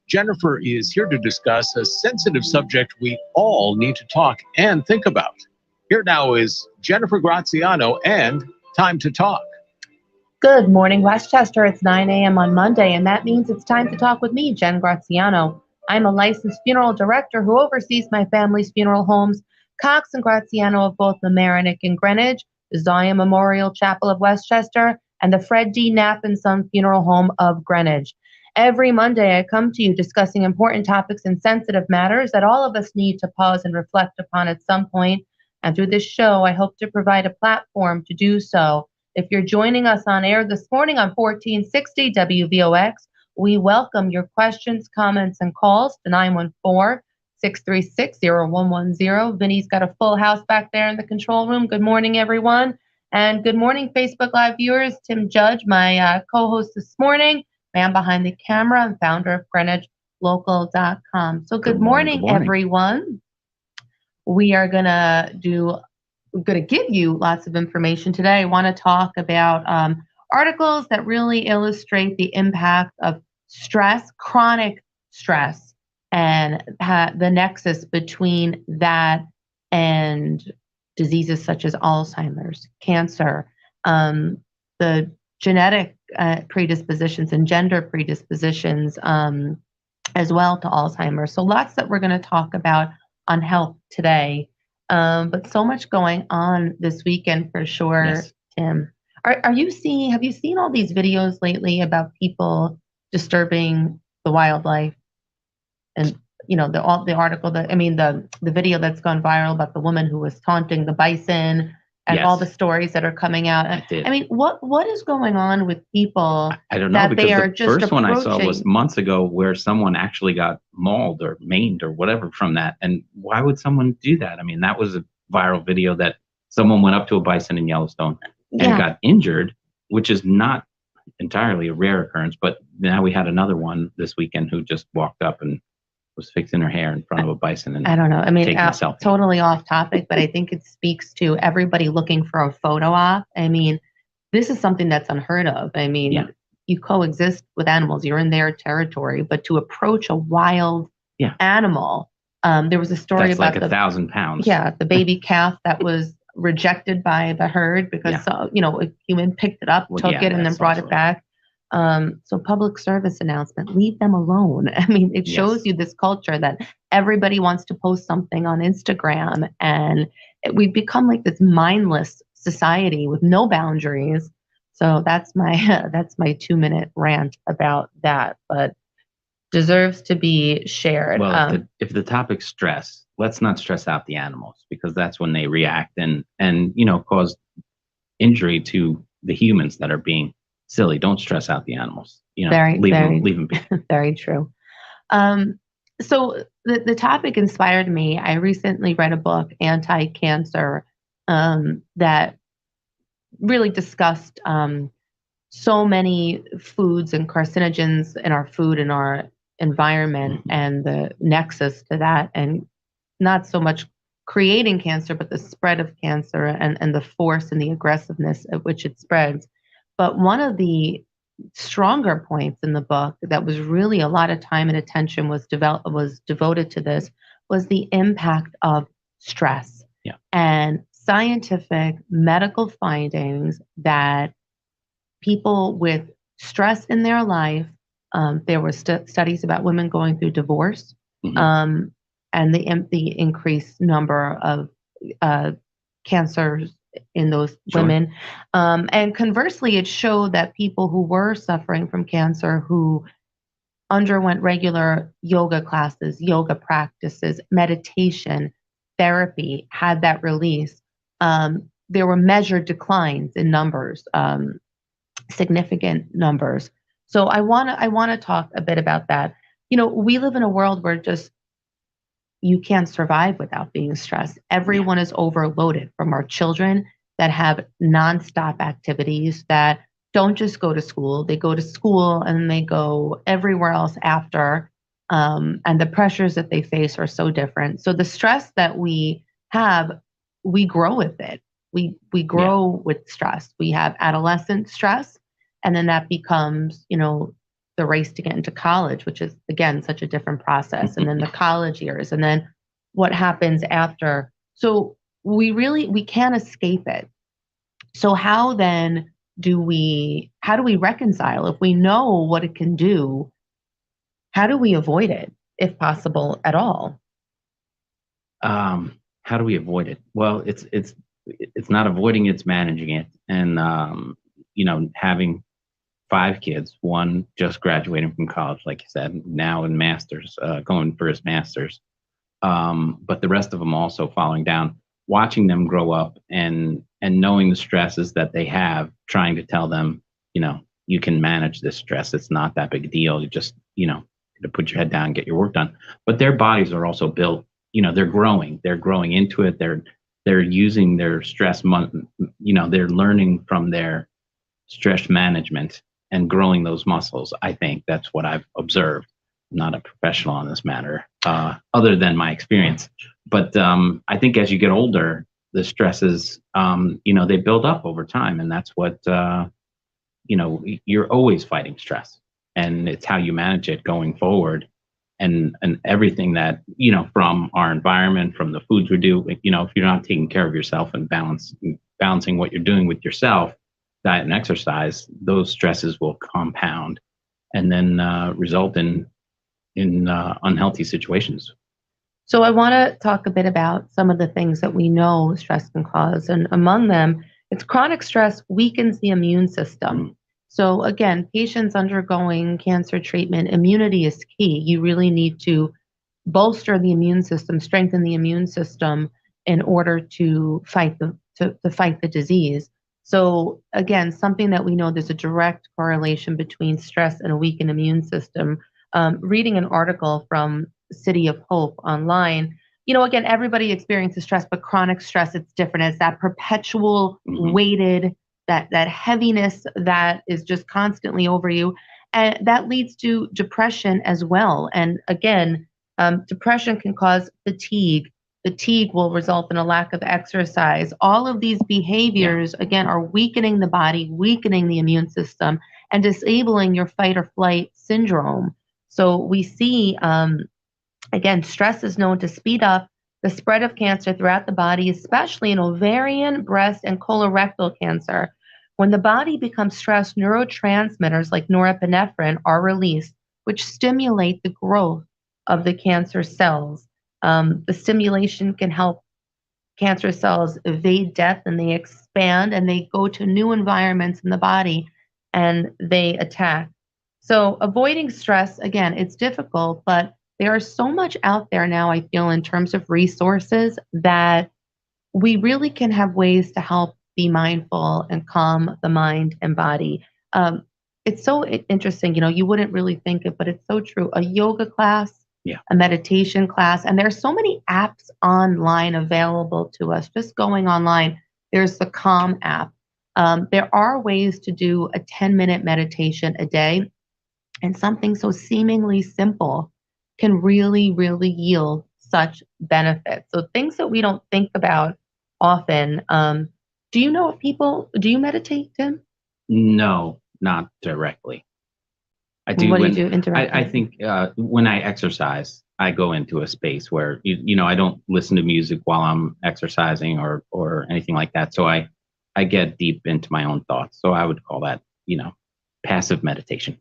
Jennifer is here to discuss a sensitive subject we all need to talk and think about. Here now is Jennifer Graziano and Time to Talk. Good morning, Westchester. It's 9 a.m. on Monday, and that means it's time to talk with me, Jen Graziano. I'm a licensed funeral director who oversees my family's funeral homes, Cox and Graziano of both Mamaroneck and Greenwich, the Zion Memorial Chapel of Westchester, and the Fred D. Knapp and Son Funeral Home of Greenwich. Every Monday, I come to you discussing important topics and sensitive matters that all of us need to pause and reflect upon at some point. And through this show, I hope to provide a platform to do so. If you're joining us on air this morning on 1460 WVOX, we welcome your questions, comments, and calls to 914-636-0110. Vinny's got a full house back there in the control room. Good morning, everyone. And good morning, Facebook Live viewers. Tim Judge, my co-host this morning, man behind the camera and founder of GreenwichLocal.com. So good morning, everyone. We are going to give you lots of information today. I want to talk about articles that really illustrate the impact of stress, chronic stress, and the nexus between that and diseases such as Alzheimer's, cancer, the genetic predispositions and gender predispositions as well to Alzheimer's. So lots that we're going to talk about on health today. But so much going on this weekend for sure, yes. Tim. Have you seen all these videos lately about people disturbing the wildlife? And the article the video that's gone viral about the woman who was taunting the bison and all the stories that are coming out. I mean, what is going on with people? I don't know, because the first one I saw was months ago where someone actually got mauled or maimed or whatever from that. And why would someone do that? I mean, that was a viral video that someone went up to a bison in Yellowstone and got injured, which is not entirely a rare occurrence. But now we had another one this weekend who just walked up and was fixing her hair in front of a bison. And I don't know. I mean, totally off topic, but I think it speaks to everybody looking for a photo op. I mean, this is something that's unheard of. I mean, you coexist with animals. You're in their territory, but to approach a wild animal, there was a story that's about like 1,000 pounds. Yeah, the baby calf that was rejected by the herd because a human picked it up, took it, and then brought it back. So public service announcement, leave them alone. I mean, it shows you this culture that everybody wants to post something on Instagram, and we've become like this mindless society with no boundaries. So that's my 2-minute rant about that, but deserves to be shared. Well, if the topic's stress, let's not stress out the animals, because that's when they react and cause injury to the humans that are being silly. Don't stress out the animals. Leave them be. Very true. So the topic inspired me. I recently read a book, Anti-Cancer, that really discussed so many foods and carcinogens in our food and our environment and the nexus to that, and not so much creating cancer, but the spread of cancer and the force and the aggressiveness at which it spreads. But one of the stronger points in the book that was really a lot of time and attention was devoted to this was the impact of stress and scientific medical findings that people with stress in their life, there were studies about women going through divorce, and the increased number of cancers in those women. And conversely, it showed that people who were suffering from cancer, who underwent regular yoga classes, yoga practices, meditation, therapy, had that release, there were measured declines in numbers, significant numbers. So I want to talk a bit about that. We live in a world where you can't survive without being stressed. Everyone is overloaded, from our children that have nonstop activities that don't just go to school. They go to school and they go everywhere else after. And the pressures that they face are so different. So the stress that we have, we grow with it. We grow with stress. We have adolescent stress, and then that becomes, the race to get into college, which is, again, such a different process, and then the college years, and then what happens after. So we can't escape it. So how then do we reconcile? If we know what it can do, how do we avoid it, if possible at all? How do we avoid it? Well, it's not avoiding, it's managing it. And having 5 kids, one just graduating from college, like you said, now in masters, going for his masters, but the rest of them also falling down. Watching them grow up and knowing the stresses that they have, trying to tell them, you can manage this stress. It's not that big a deal. You just, to put your head down and get your work done. But their bodies are also built, they're growing into it. They're using their stress, they're learning from their stress management and growing those muscles. I think that's what I've observed. I'm not a professional on this matter, other than my experience. But I think as you get older, the stresses, they build up over time. And that's what, you're always fighting stress. And it's how you manage it going forward. And everything that, from our environment, from the foods we do, if you're not taking care of yourself and balancing what you're doing with yourself, diet and exercise, those stresses will compound and then result in unhealthy situations. So I want to talk a bit about some of the things that we know stress can cause. And among them, it's chronic stress weakens the immune system. So again, patients undergoing cancer treatment, immunity is key. You really need to bolster the immune system, strengthen the immune system in order to fight the disease. So again, something that we know there's a direct correlation between stress and a weakened immune system. Reading an article from City of Hope online, again, everybody experiences stress, but chronic stress, it's different. It's that perpetual weighted, that heaviness that is just constantly over you. And that leads to depression as well. And again, depression can cause fatigue. Fatigue will result in a lack of exercise. All of these behaviors, again, are weakening the body, weakening the immune system, and disabling your fight or flight syndrome. So we see, again, stress is known to speed up the spread of cancer throughout the body, especially in ovarian, breast, and colorectal cancer. When the body becomes stressed, neurotransmitters like norepinephrine are released, which stimulate the growth of the cancer cells. The stimulation can help cancer cells evade death, and they expand and they go to new environments in the body and they attack. So avoiding stress, again, it's difficult, but there is so much out there now, I feel, in terms of resources that we really can have ways to help be mindful and calm the mind and body. It's so interesting, you wouldn't really think it, but it's so true. A yoga class, a meditation class, and there's so many apps online available to us. Just going online, there's the Calm app. There are ways to do a 10-minute meditation a day, and something so seemingly simple can really, really yield such benefits. So things that we don't think about often. Do you know if do you meditate, Tim? No, not directly. I do. What do you do indirectly? I think when I exercise, I go into a space where, I don't listen to music while I'm exercising or anything like that. So I get deep into my own thoughts. So I would call that, passive meditation.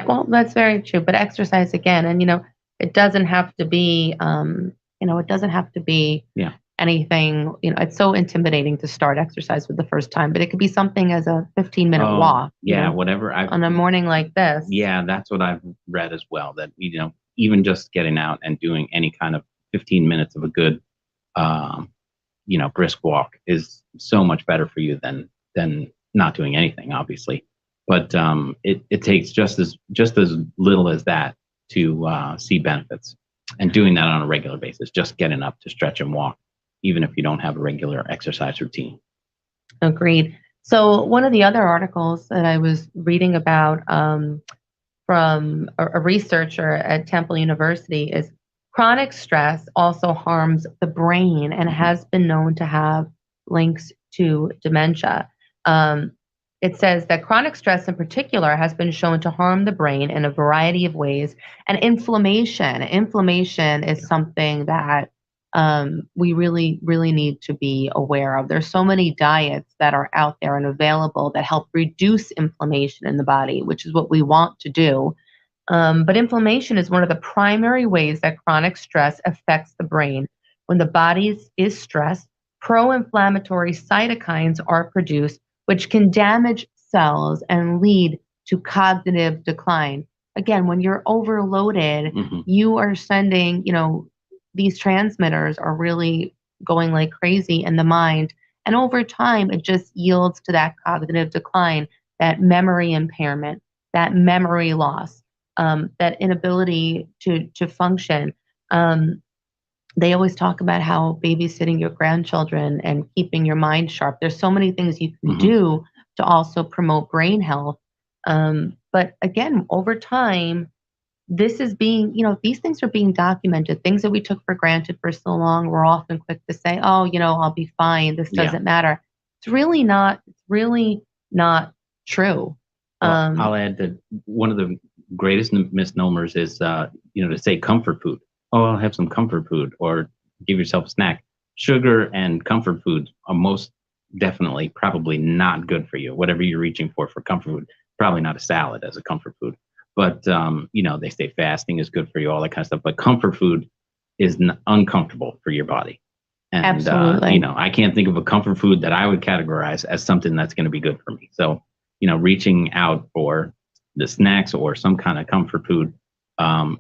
Well, that's very true. But exercise again, and it doesn't have to be, it doesn't have to be anything. It's so intimidating to start exercise for the first time, but it could be something as a 15-minute walk. Yeah, whatever. On a morning like this. Yeah, that's what I've read as well. That even just getting out and doing any kind of 15 minutes of a good, brisk walk is so much better for you than not doing anything, obviously. But it takes just as little as that to see benefits, and doing that on a regular basis, just getting up to stretch and walk, even if you don't have a regular exercise routine. Agreed. So one of the other articles that I was reading about from a researcher at Temple University is chronic stress also harms the brain and has been known to have links to dementia. it says that chronic stress in particular has been shown to harm the brain in a variety of ways. And inflammation is something that we really, really need to be aware of. There's so many diets that are out there and available that help reduce inflammation in the body, which is what we want to do. But inflammation is one of the primary ways that chronic stress affects the brain. When the body is stressed, pro-inflammatory cytokines are produced, which can damage cells and lead to cognitive decline. Again, when you're overloaded, you are sending, these transmitters are really going like crazy in the mind. And over time, it just yields to that cognitive decline, that memory impairment, that memory loss, that inability to function. They always talk about how babysitting your grandchildren and keeping your mind sharp. There's so many things you can do to also promote brain health. But again, over time, this is being, these things are being documented. Things that we took for granted for so long, we're often quick to say, oh, I'll be fine. This doesn't matter. It's really not true. Well, I'll add that one of the greatest misnomers is, to say comfort food. Oh, I'll have some comfort food, or give yourself a snack. Sugar and comfort foods are most definitely probably not good for you. Whatever you're reaching for comfort food, probably not a salad as a comfort food. But, they say fasting is good for you, all that kind of stuff. But comfort food is uncomfortable for your body. And, absolutely. I can't think of a comfort food that I would categorize as something that's going to be good for me. So, reaching out for the snacks or some kind of comfort food,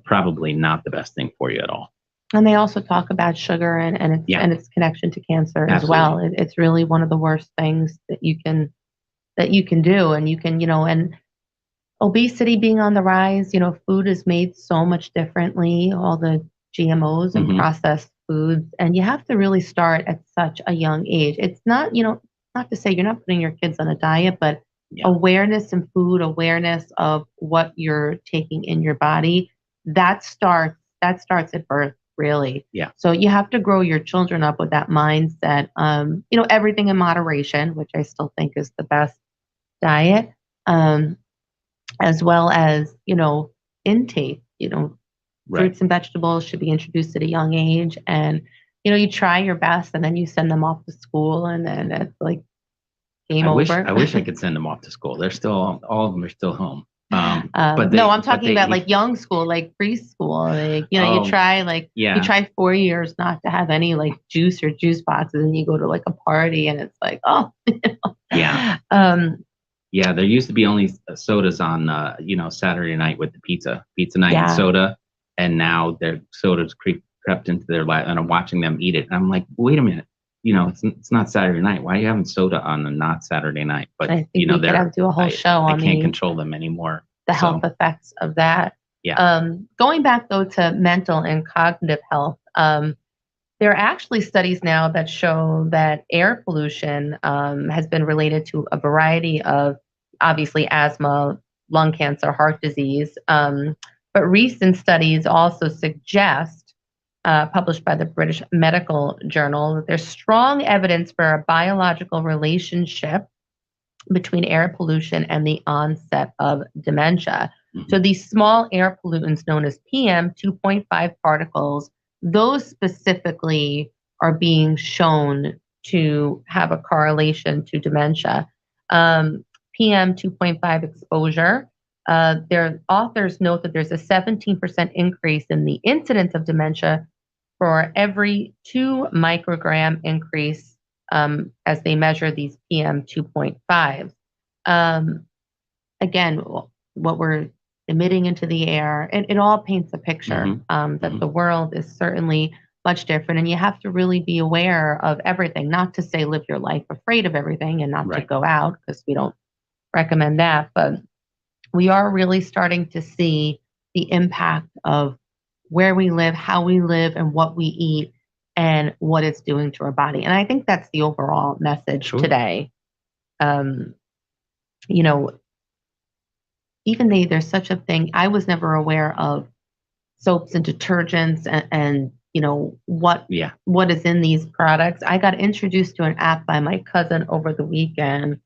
probably not the best thing for you at all. And they also talk about sugar and its connection to cancer as well. It's really one of the worst things that you can do. And you can, and obesity being on the rise, food is made so much differently, all the GMOs and processed foods. And you have to really start at such a young age. It's not, not to say you're not putting your kids on a diet, but awareness in food, awareness of what you're taking in your body, that starts at birth, really. Yeah. So you have to grow your children up with that mindset. Everything in moderation, which I still think is the best diet, as well as, intake, fruits and vegetables should be introduced at a young age. And, you try your best and then you send them off to school and then it's like, I wish I could send them off to school. They're still, all of them are still home. But I'm talking about like young school, like preschool. Like, you try 4 years not to have any like juice or juice boxes, and you go to like a party, and it's like, oh, yeah. There used to be only sodas on, Saturday night with the pizza night and soda, and now their sodas crept into their life, and I'm watching them eat it. And I'm like, wait a minute. It's not Saturday night. Why are you having soda on a not Saturday night? But I think we could have do a whole show on I can't control them anymore. The health effects of that. Yeah. Going back though to mental and cognitive health, there are actually studies now that show that air pollution has been related to a variety of, obviously, asthma, lung cancer, heart disease. But recent studies also suggest, published by the British Medical Journal, that there's strong evidence for a biological relationship between air pollution and the onset of dementia. So these small air pollutants known as PM 2.5 particles, those specifically are being shown to have a correlation to dementia. PM 2.5 exposure, their authors note that there's a 17% increase in the incidence of dementia for every 2 microgram increase as they measure these PM 2.5s. Again, what we're emitting into the air, and it all paints a picture that the world is certainly much different, and you have to really be aware of everything. Not to say live your life afraid of everything and not to go out, because we don't recommend that, but we are really starting to see the impact of where we live, how we live, and what we eat, and what it's doing to our body. And I think that's the overall message today. Even there's such a thing. I was never aware of soaps and detergents and what is in these products. I got introduced to an app by my cousin over the weekend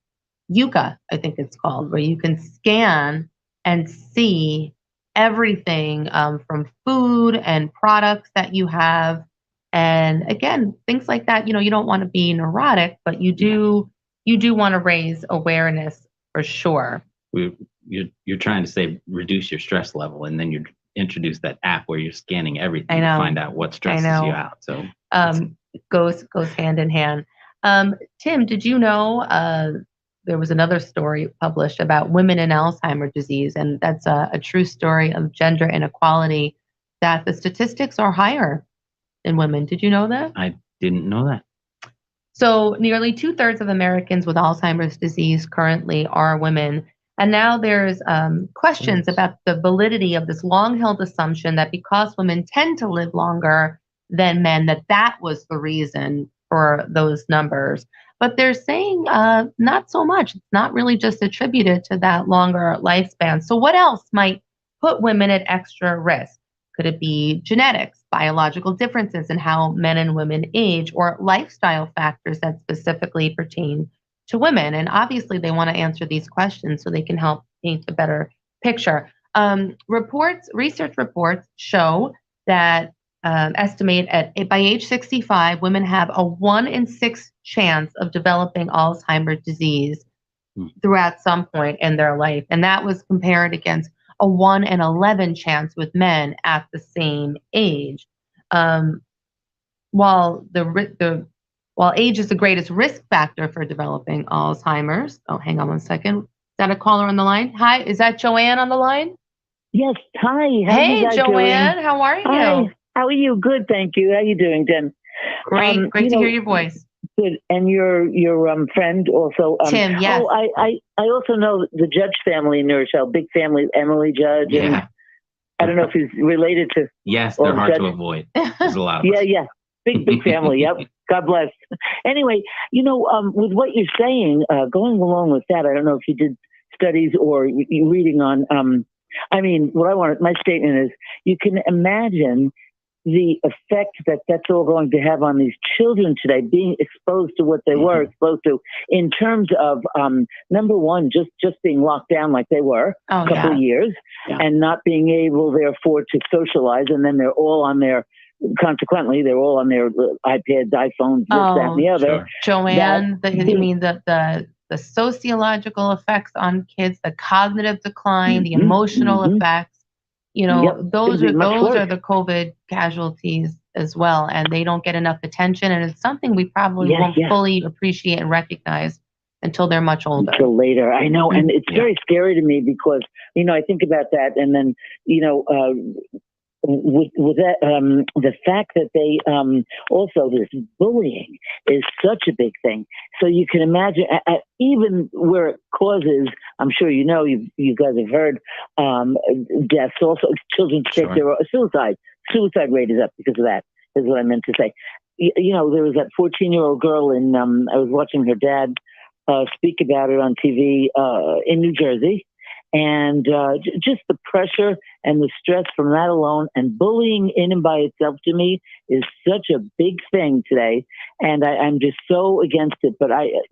Yuka, I think it's called, where you can scan and see everything from food and products that you have. And again, things like that, you don't want to be neurotic, but you do want to raise awareness for sure. You're trying to say reduce your stress level, and then you introduce that app where you're scanning everything to find out what stresses you out. So goes hand in hand. Tim, did you know there was another story published about women in Alzheimer's disease, and that's a true story of gender inequality, that the statistics are higher in women. Did you know that? I didn't know that. So nearly 2/3 of Americans with Alzheimer's disease currently are women. And now there's questions about the validity of this long-held assumption that because women tend to live longer than men, that was the reason for those numbers. But they're saying not so much. It's not really just attributed to that longer lifespan. So what else might put women at extra risk? Could it be genetics, biological differences in how men and women age, or lifestyle factors that specifically pertain to women? And obviously they want to answer these questions so they can help paint a better picture. Research reports show that estimate by age 65, women have a 1 in 6 chance of developing Alzheimer's disease throughout some point in their life. And that was compared against a 1 in 11 chance with men at the same age. While age is the greatest risk factor for developing Alzheimer's. Oh, hang on one second. Is that a caller on the line? Hi, is that Joanne on the line? Yes. Hi. Hey, Joanne. How are you? Hi. How are you? Good, thank you. How are you doing, Jen? Great. Great to hear your voice. Good. And your friend also. Tim, yes. Oh, I also know the Judge family in New Rochelle, big family, Emily Judge. Yeah. And I don't know if he's related to. Yes, they're hard to avoid. There's a lot of us. Yeah. Big family. Yep. God bless. Anyway, with what you're saying, going along with that, I don't know if you did studies or you reading on, my statement is, you can imagine the effect that's all going to have on these children today, being exposed to what they were exposed to in terms of, number one, just being locked down like they were a couple of years and not being able, therefore, to socialize. And then they're all on their iPads, iPhones, this, that, and the other. Sure. Joanne, you mean the sociological effects on kids, the cognitive decline, the emotional effects, those are the COVID casualties as well. And they don't get enough attention. And it's something we probably won't fully appreciate and recognize until they're much older. Until later. I know. And it's very scary to me because, I think about that. And then, with that, the fact that they also, this bullying is such a big thing. So you can imagine, even where it causes, I'm sure you guys have heard, deaths. Also, children take their suicide. Suicide rate is up because of that. Is what I meant to say. There was that 14-year-old girl I was watching her dad speak about it on TV in New Jersey. And just the pressure and the stress from that alone, and bullying in and by itself, to me, is such a big thing today. And I'm just so against it. But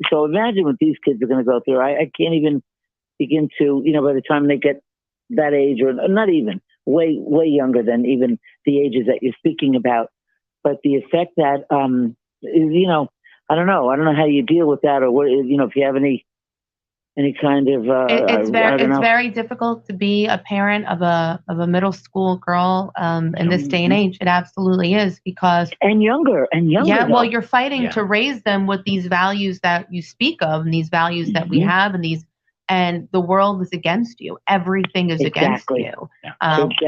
so imagine what these kids are going to go through. I can't even begin to, by the time they get that age, or not even, way younger than even the ages that you're speaking about. But the effect that, is, I don't know. I don't know how you deal with that, or what, if you have any kind of it's very difficult to be a parent of a middle school girl in this day and age. It absolutely is, because and younger. Yeah, well, you're fighting to raise them with these values that you speak of, and these values that we have, and the world is against you. Everything is against you.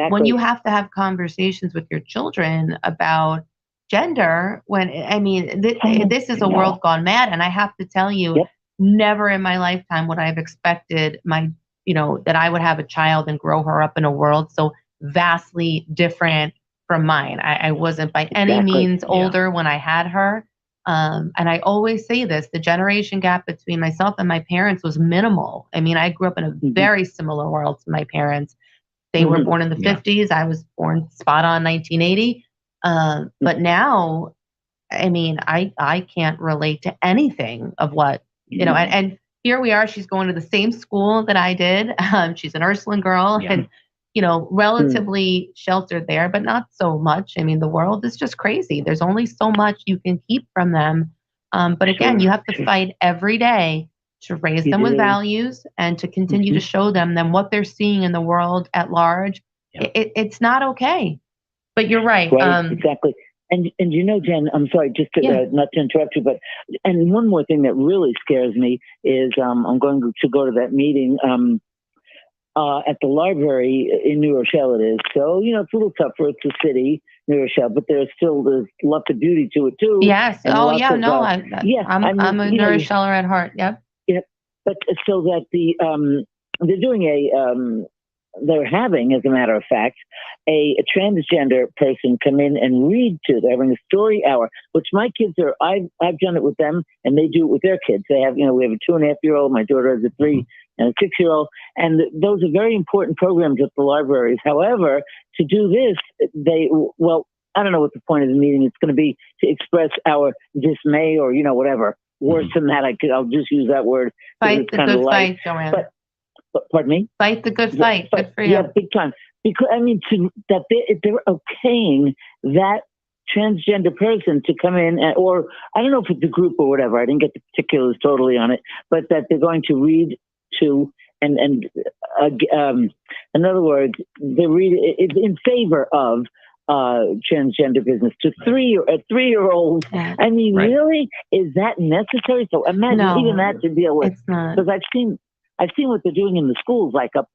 When you have to have conversations with your children about gender, this is a world gone mad, and I have to tell you. Never in my lifetime would I have expected that I would have a child and grow her up in a world so vastly different from mine. I wasn't by any means older when I had her. And I always say this, the generation gap between myself and my parents was minimal. I grew up in a very similar world to my parents. They were born in the 50s. I was born spot on 1980. But now, I can't relate to anything of what, and here we are. She's going to the same school that I did. She's an Ursuline girl, and relatively sheltered there, but not so much. I mean, the world is just crazy. There's only so much you can keep from them. But again, you have to fight every day to raise them with values and to continue to show them what they're seeing in the world at large. It's not okay. But you're right. Exactly. And Jen, I'm sorry, just to, not to interrupt you, but and one more thing that really scares me is I'm going to go to that meeting at the library in New Rochelle. It is so it's a little tougher. It's a city, New Rochelle, but there's lots of beauty to it too. Yes. I'm a New Rocheller at heart. Yep. Yeah. But so that they're doing they're having, as a matter of fact, a transgender person come in and read to. They're having a story hour, which my kids are. I've done it with them, and they do it with their kids. They have, we have a 2.5-year-old. My daughter has a 3 and a 6-year-old, and those are very important programs at the libraries. However, to do this, I don't know what the point of the meeting is going to be, to express our dismay or whatever. Worse than that, I'll just use that word. Fight the good fight, Joanne. But pardon me? Fight the good fight. Good for you. Yeah, big time. Because they're okaying that transgender person to come in, or I don't know if it's a group or whatever. I didn't get the particulars totally on it, but that they're going to read to, and in other words, they read it in favor of transgender business to a 3-year-old. I mean, really, is that necessary? So imagine even that to deal with. It's not. Because I've seen what they're doing in the schools, like up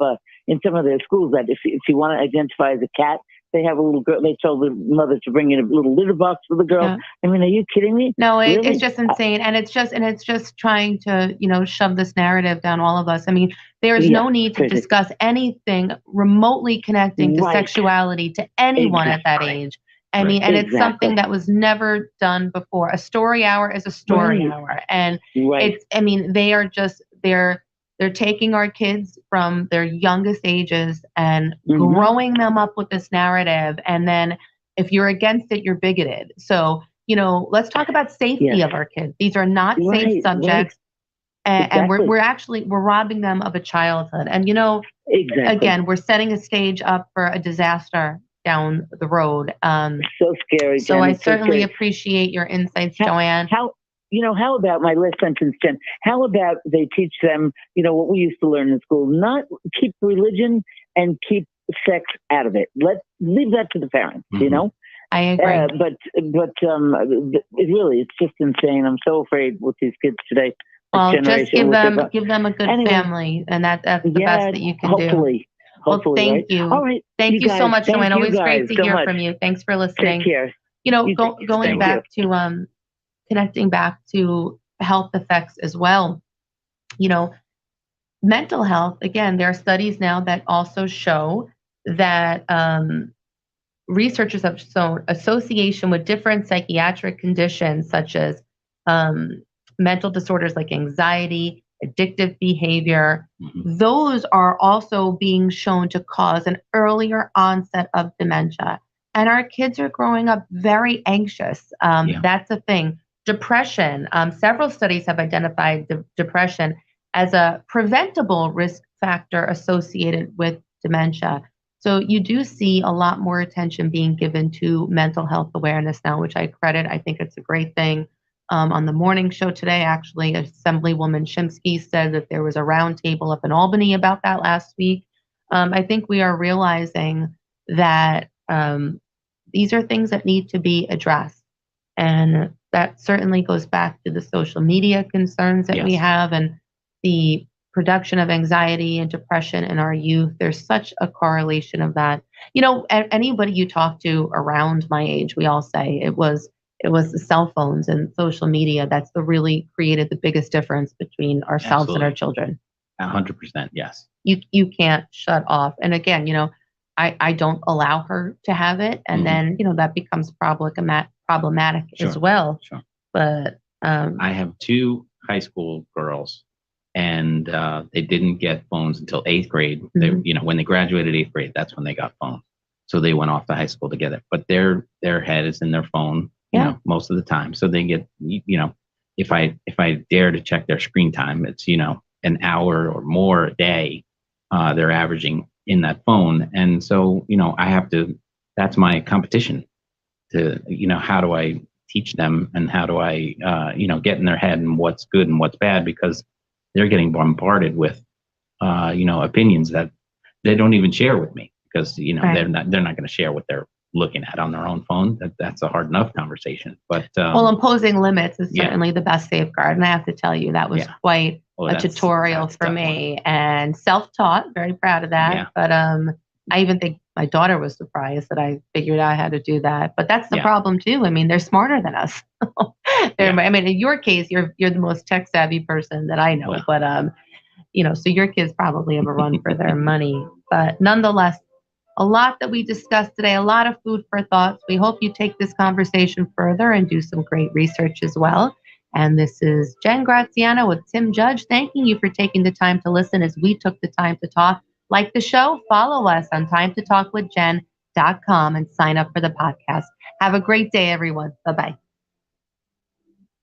in some of their schools, that if you want to identify as a cat, they have a little girl. They told the mother to bring in a little litter box for the girl. Yeah. I mean, are you kidding me? No, it's just insane, and it's just trying to shove this narrative down all of us. I mean, there is no need to discuss anything remotely connecting to sexuality to anyone at that age. I mean, and it's something that was never done before. A story hour is a story hour, and it's. I mean, they are just They're taking our kids from their youngest ages and growing them up with this narrative. And then if you're against it, you're bigoted. So, let's talk about safety of our kids. These are not safe subjects. And we're robbing them of a childhood. And, again, we're setting a stage up for a disaster down the road. So scary, Jen. So I certainly appreciate your insights, Joanne. How about my last sentence, Jen? How about they teach them, what we used to learn in school, not keep religion and keep sex out of it. Leave that to the parents, I agree. But it really, it's just insane. I'm so afraid with these kids today. Well, just give them a good family, and that's the best that you can do. Well, thank you. All right. Thank you so much, Joanne. Always great to hear from you. Thanks for listening. Take care. Going back to connecting back to health effects as well. Mental health, again, there are studies now that also show that researchers have shown association with different psychiatric conditions such as mental disorders like anxiety, addictive behavior. Those are also being shown to cause an earlier onset of dementia. And our kids are growing up very anxious. That's a thing. Depression. Several studies have identified depression as a preventable risk factor associated with dementia. So you do see a lot more attention being given to mental health awareness now, which I credit. I think it's a great thing. On the morning show today, actually, Assemblywoman Shimsky said that there was a roundtable up in Albany about that last week. I think we are realizing that these are things that need to be addressed. And that certainly goes back to the social media concerns that we have and the production of anxiety and depression in our youth. There's such a correlation of that. Anybody you talk to around my age, we all say it was the cell phones and social media that's really created the biggest difference between ourselves and our children. 100%, yes. You can't shut off. And again, I don't allow her to have it, and then that becomes problematic as well. Sure. But I have 2 high school girls, and they didn't get phones until 8th grade. They, when they graduated 8th grade, that's when they got phones. So they went off to high school together. But their head is in their phone, most of the time. So they get, if I dare to check their screen time, it's, an hour or more a day they're averaging in that phone. And so, I have to, that's my competition to, how do I teach them and how do I, get in their head and what's good and what's bad, because they're getting bombarded with, opinions that they don't even share with me, because, Right. they're not going to share what they're looking at on their own phone. That's a hard enough conversation. But well, imposing limits is certainly the best safeguard. And I have to tell you, that was quite a tutorial for me, and self-taught, very proud of that. Yeah. But I even think my daughter was surprised that I figured out how to do that. But that's the problem too. I mean, they're smarter than us. I mean, in your case, you're the most tech savvy person that I know. But so your kids probably have a run for their money. But nonetheless, a lot that we discussed today, a lot of food for thoughts. We hope you take this conversation further and do some great research as well. And this is Jen Graziano with Tim Judge, thanking you for taking the time to listen as we took the time to talk. Like the show, follow us on timetotalkwithjen.com and sign up for the podcast. Have a great day, everyone. Bye-bye.